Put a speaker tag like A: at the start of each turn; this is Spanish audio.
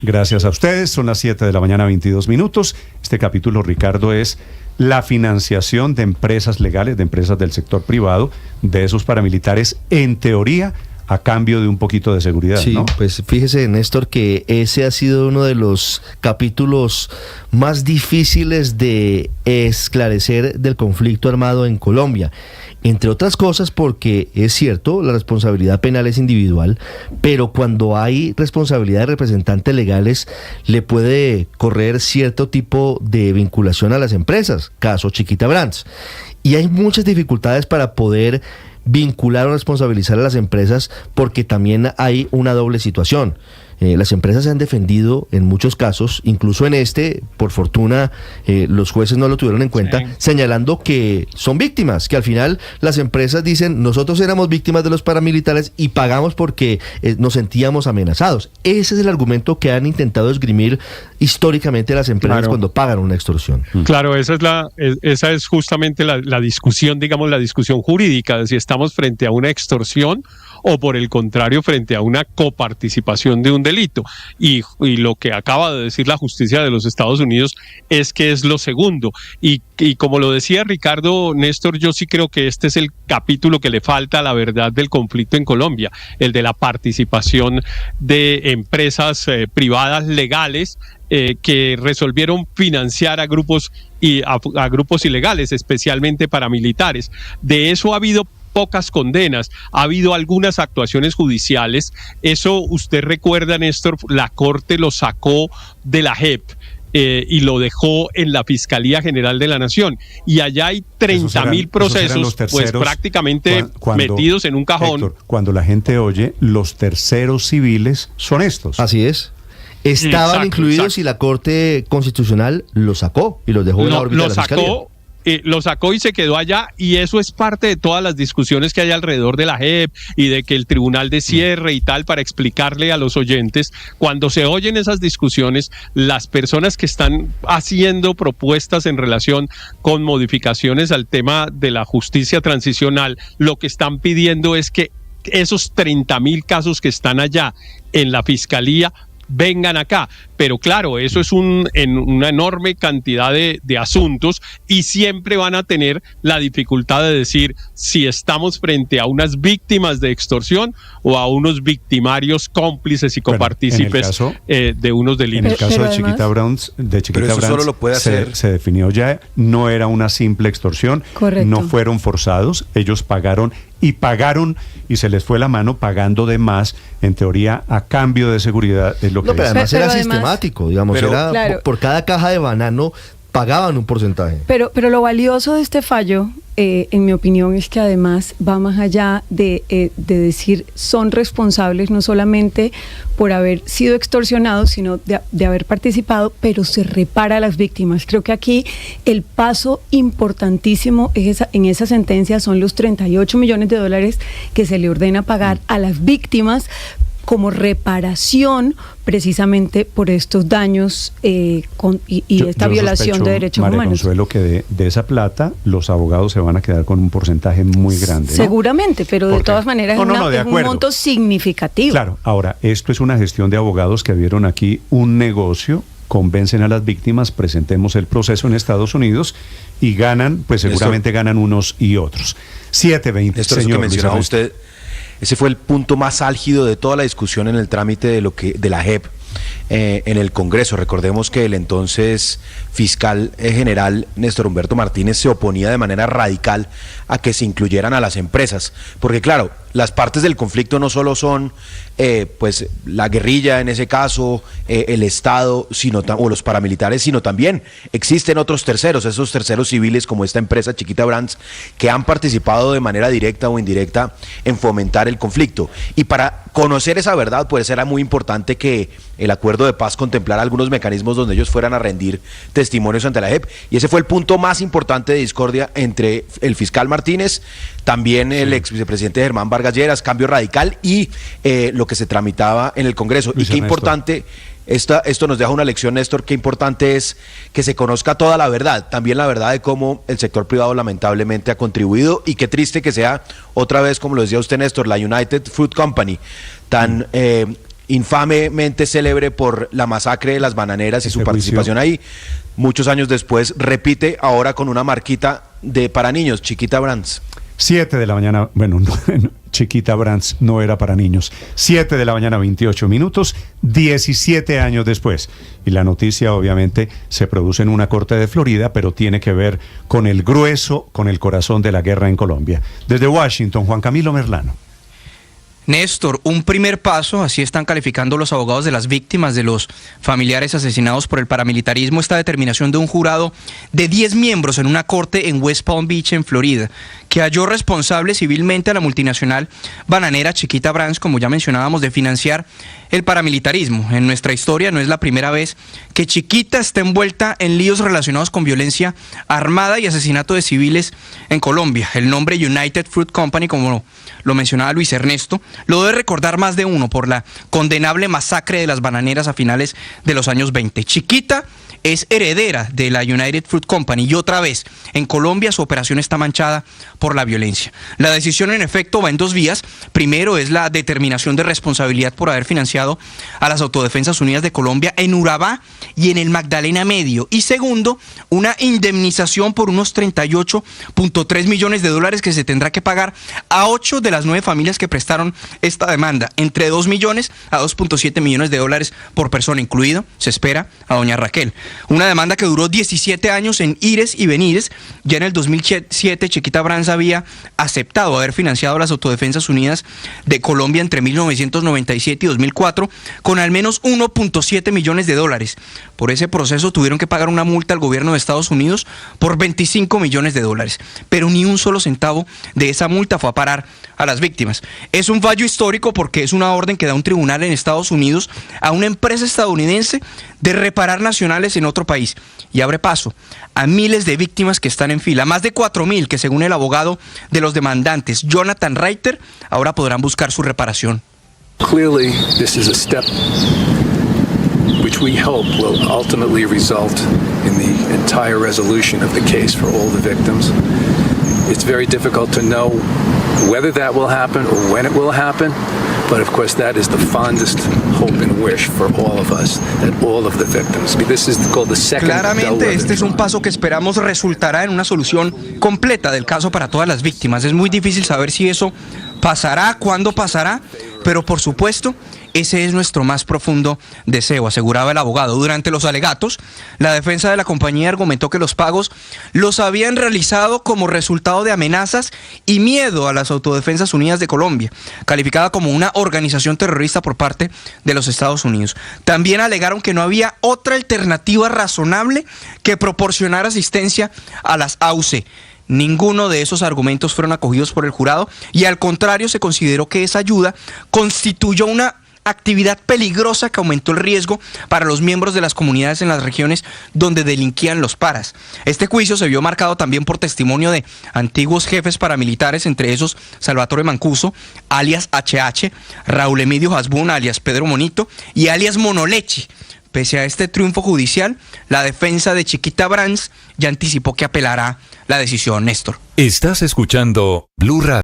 A: Gracias a ustedes, son las 7 de la mañana, 22 minutos. Este capítulo, Ricardo, es la financiación de empresas legales, de empresas del sector privado, de esos paramilitares, en teoría, a cambio de un poquito de seguridad,
B: sí,
A: ¿no?
B: Pues fíjese, Néstor, que ese ha sido uno de los capítulos más difíciles de esclarecer del conflicto armado en Colombia. Entre otras cosas porque es cierto, la responsabilidad penal es individual, pero cuando hay responsabilidad de representantes legales, le puede correr cierto tipo de vinculación a las empresas, caso Chiquita Brands. Y hay muchas dificultades para poder vincular o responsabilizar a las empresas porque también hay una doble situación. Las empresas se han defendido en muchos casos, incluso en este, por fortuna, los jueces no lo tuvieron en cuenta, sí, señalando que son víctimas, que al final las empresas dicen, nosotros éramos víctimas de los paramilitares y pagamos porque nos sentíamos amenazados. Ese es el argumento que han intentado esgrimir históricamente las empresas cuando pagan una extorsión.
C: Claro, esa es justamente la discusión, digamos, la discusión jurídica, de si estamos frente a una extorsión o por el contrario frente a una coparticipación de un delito. Y lo que acaba de decir la justicia de los Estados Unidos es que es lo segundo. Y como lo decía Ricardo, Néstor, yo sí creo que este es el capítulo que le falta a la verdad del conflicto en Colombia, el de la participación de empresas privadas legales que resolvieron financiar a grupos a grupos ilegales, especialmente paramilitares. De eso ha habido pocas condenas, ha habido algunas actuaciones judiciales. Eso usted recuerda, Néstor, la Corte lo sacó de la JEP y lo dejó en la Fiscalía General de la Nación, y allá hay 30.000 procesos pues prácticamente metidos en un cajón.
A: Héctor, cuando la gente oye, los terceros civiles son estos.
B: Así es. Estaban incluidos y la Corte Constitucional los sacó y los dejó en la órbita de la Fiscalía.
C: Lo sacó y se quedó allá, y eso es parte de todas las discusiones que hay alrededor de la JEP y de que el tribunal de cierre y tal, para explicarle a los oyentes, cuando se oyen esas discusiones, las personas que están haciendo propuestas en relación con modificaciones al tema de la justicia transicional, lo que están pidiendo es que esos 30.000 casos que están allá en la Fiscalía vengan acá. Pero claro, eso es en una enorme cantidad de asuntos, y siempre van a tener la dificultad de decir si estamos frente a unas víctimas de extorsión o a unos victimarios cómplices y copartícipes de unos delitos.
A: En el caso de Chiquita Brands,
D: solo lo puede hacer.
A: Se definió ya, no era una simple extorsión.
E: Correcto.
A: No fueron forzados, ellos pagaron y se les fue la mano pagando de más, en teoría, a cambio de seguridad, es lo que
B: pero además era sistemático, digamos, por cada caja de banano pagaban un porcentaje.
E: Pero lo valioso de este fallo, en mi opinión, es que además va más allá de decir son responsables no solamente por haber sido extorsionados, sino de haber participado, pero se repara a las víctimas. Creo que aquí el paso importantísimo en esa sentencia son los $38 millones que se le ordena pagar a las víctimas como reparación precisamente por estos daños y esta violación de derechos humanos.
A: María Consuelo, que de esa plata los abogados se van a quedar con un porcentaje muy grande, ¿no?
E: Seguramente, pero de todas maneras es un monto significativo.
A: Claro, ahora, esto es una gestión de abogados que vieron aquí un negocio, convencen a las víctimas, presentemos el proceso en Estados Unidos y ganan, pues seguramente ganan unos y otros. 7:20,
D: Esto es lo que mencionaba usted. Ese fue el punto más álgido de toda la discusión en el trámite de la JEP en el Congreso. Recordemos que el entonces fiscal general Néstor Humberto Martínez se oponía de manera radical a que se incluyeran a las empresas, porque claro, las partes del conflicto no solo son pues la guerrilla en ese caso, el Estado o los paramilitares, sino también existen otros terceros, esos terceros civiles como esta empresa Chiquita Brands, que han participado de manera directa o indirecta en fomentar el conflicto. Y para conocer esa verdad, pues era muy importante que el acuerdo de paz contemplara algunos mecanismos donde ellos fueran a rendir testimonios ante la JEP, y ese fue el punto más importante de discordia entre el fiscal Martínez, también el ex vicepresidente Germán Vargas Lleras, Cambio Radical, y lo que se tramitaba en el Congreso.
A: Luis
D: y qué
A: Ernesto.
D: Importante, esto nos deja una lección, Néstor, qué importante es que se conozca toda la verdad, también la verdad de cómo el sector privado lamentablemente ha contribuido, y qué triste que sea otra vez, como lo decía usted, Néstor, la United Fruit Company, tan infamemente célebre por la masacre de las bananeras y su participación ahí. Muchos años después repite ahora con una marquita para niños, Chiquita Brands.
A: 7 de la mañana, bueno, Chiquita Brands no era para niños. 7 de la mañana, 28 minutos, 17 años después. Y la noticia obviamente se produce en una corte de Florida, pero tiene que ver con el grueso, con el corazón de la guerra en Colombia. Desde Washington, Juan Camilo Merlano.
F: Néstor, un primer paso, así están calificando los abogados de las víctimas, de los familiares asesinados por el paramilitarismo, esta determinación de un jurado de 10 miembros en una corte en West Palm Beach, en Florida, que halló responsable civilmente a la multinacional bananera Chiquita Brands, como ya mencionábamos, de financiar el paramilitarismo. En nuestra historia no es la primera vez que Chiquita está envuelta en líos relacionados con violencia armada y asesinato de civiles en Colombia. El nombre United Fruit Company, como lo mencionaba Luis Ernesto, lo debe recordar más de uno por la condenable masacre de las bananeras a finales de los años 20. Chiquita es heredera de la United Fruit Company y otra vez, en Colombia su operación está manchada por la violencia. La decisión en efecto va en dos vías. Primero es la determinación de responsabilidad por haber financiado a las Autodefensas Unidas de Colombia en Urabá y en el Magdalena Medio. Y segundo, una indemnización por unos 38.3 millones de dólares que se tendrá que pagar a 8 de las 9 familias que prestaron esta demanda, entre 2 millones a 2.7 millones de dólares por persona, incluido, se espera, a doña Raquel. Una demanda que duró 17 años en ires y venires. Ya en el 2007 Chiquita Brands había aceptado haber financiado a las Autodefensas Unidas de Colombia entre 1997 y 2004 con al menos 1.7 millones de dólares. Por ese proceso tuvieron que pagar una multa al gobierno de Estados Unidos por 25 millones de dólares. Pero ni un solo centavo de esa multa fue a parar a las víctimas. Es un fallo histórico porque es una orden que da un tribunal en Estados Unidos a una empresa estadounidense de reparar nacionales en otro país y abre paso a miles de víctimas que están en fila, más de 4.000 que según el abogado de los demandantes, Jonathan Reiter, ahora podrán buscar su reparación.
G: Clearly, this is a step which we hope will ultimately result in the entire resolution of the case for all the victims. It's very difficult to know whether that will happen or when it will happen. But of course that is the fondest hope and wish for all of us, that all of the victims. This is called the second.
F: Claramente este es un paso que esperamos resultará en una solución completa del caso para todas las víctimas. Es muy difícil saber si eso pasará, cuándo pasará, pero por supuesto ese es nuestro más profundo deseo, aseguraba el abogado. Durante los alegatos, la defensa de la compañía argumentó que los pagos los habían realizado como resultado de amenazas y miedo a las Autodefensas Unidas de Colombia, calificada como una organización terrorista por parte de los Estados Unidos. También alegaron que no había otra alternativa razonable que proporcionar asistencia a las AUC. Ninguno de esos argumentos fueron acogidos por el jurado y al contrario se consideró que esa ayuda constituyó una actividad peligrosa que aumentó el riesgo para los miembros de las comunidades en las regiones donde delinquían los paras. Este juicio se vio marcado también por testimonio de antiguos jefes paramilitares, entre esos Salvatore Mancuso, alias HH, Raúl Emidio Hasbún, alias Pedro Monito y alias Monoleche. Pese a este triunfo judicial, la defensa de Chiquita Brands ya anticipó que apelará la decisión, Néstor.
H: Estás escuchando Blue Radio.